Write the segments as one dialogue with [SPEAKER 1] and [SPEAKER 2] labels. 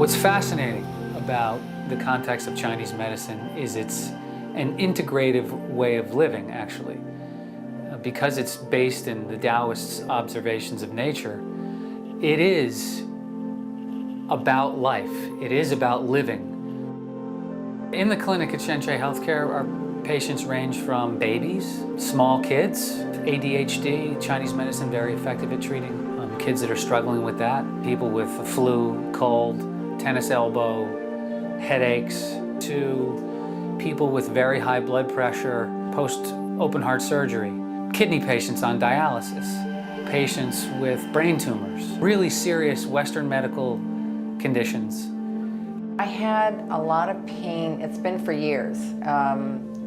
[SPEAKER 1] What's fascinating about the context of Chinese medicine is it's an integrative way of living, actually. Because it's based in the Taoists' observations of nature, it is about life. It is about living. In the clinic at Shenshai Healthcare, our patients range from babies, small kids, ADHD, Chinese medicine very effective at treating kids that are struggling with that, people with the flu, cold, tennis elbow, headaches, to people with very high blood pressure, post-open heart surgery, kidney patients on dialysis, patients with brain tumors, really serious Western medical conditions.
[SPEAKER 2] I had a lot of pain. It's been for years.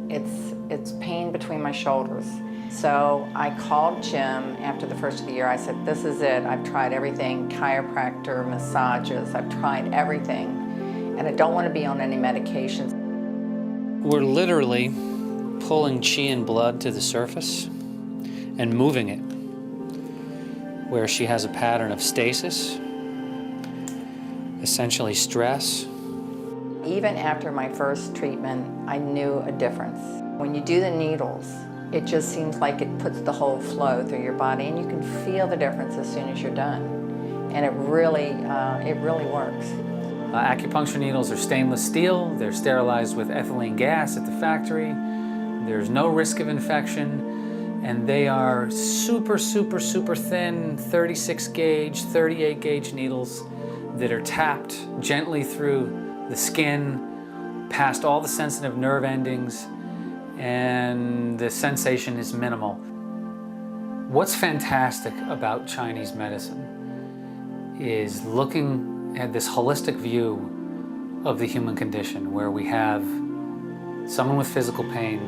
[SPEAKER 2] It's pain between my shoulders. So I called Jim after the first of the year. I said, this is it. I've tried everything, chiropractor, massages, I've tried everything, and I don't want to be on any medications.
[SPEAKER 1] We're literally pulling qi and blood to the surface and moving it where she has a pattern of stasis, essentially stress.
[SPEAKER 2] Even after my first treatment, I knew a difference. When you do the needles, it just seems like it puts the whole flow through your body, and you can feel the difference as soon as you're done. And it really works.
[SPEAKER 1] Acupuncture needles are stainless steel. They're sterilized with ethylene gas at the factory. There's no risk of infection. And they are super, super, super thin, 36 gauge, 38 gauge needles that are tapped gently through the skin, past all the sensitive nerve endings, and the sensation is minimal. What's fantastic about Chinese medicine is looking at this holistic view of the human condition, where we have someone with physical pain,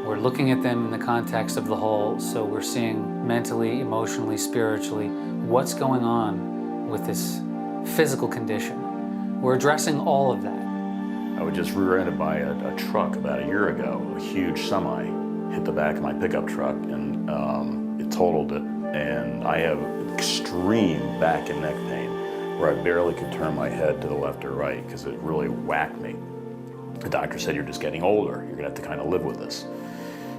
[SPEAKER 1] we're looking at them in the context of the whole, so we're seeing mentally, emotionally, spiritually, what's going on with this physical condition. We're addressing all of that.
[SPEAKER 3] I was just rear-ended by a truck about a year ago. A huge semi hit the back of my pickup truck, and it totaled it. And I have extreme back and neck pain where I barely could turn my head to the left or right because it really whacked me. The doctor said, you're just getting older. You're gonna have to kind of live with this.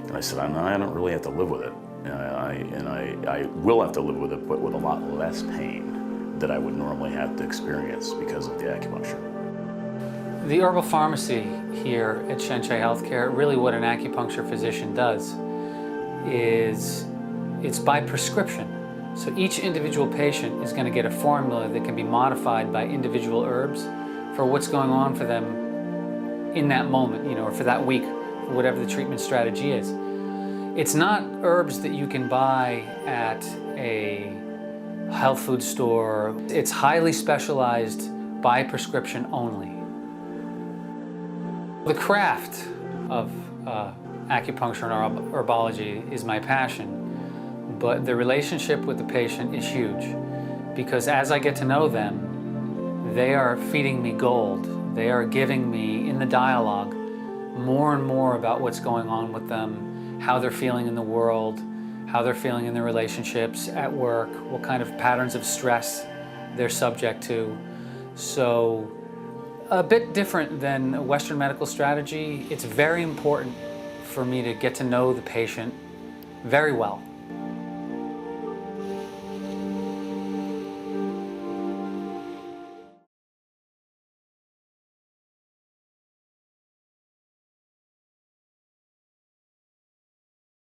[SPEAKER 3] And I said, I don't really have to live with it. I will have to live with it, but with a lot less pain that I would normally have to experience because of the acupuncture.
[SPEAKER 1] The herbal pharmacy here at Shenshai Healthcare, really what an acupuncture physician does is it's by prescription. So each individual patient is going to get a formula that can be modified by individual herbs for what's going on for them in that moment, or for that week, for whatever the treatment strategy is. It's not herbs that you can buy at a health food store. It's highly specialized by prescription only. The craft of acupuncture and herbology is my passion, but the relationship with the patient is huge, because as I get to know them, they are feeding me gold. They are giving me, in the dialogue, more and more about what's going on with them, how they're feeling in the world, how they're feeling in their relationships, at work, what kind of patterns of stress they're subject to. So, a bit different than a Western medical strategy. It's very important for me to get to know the patient very well.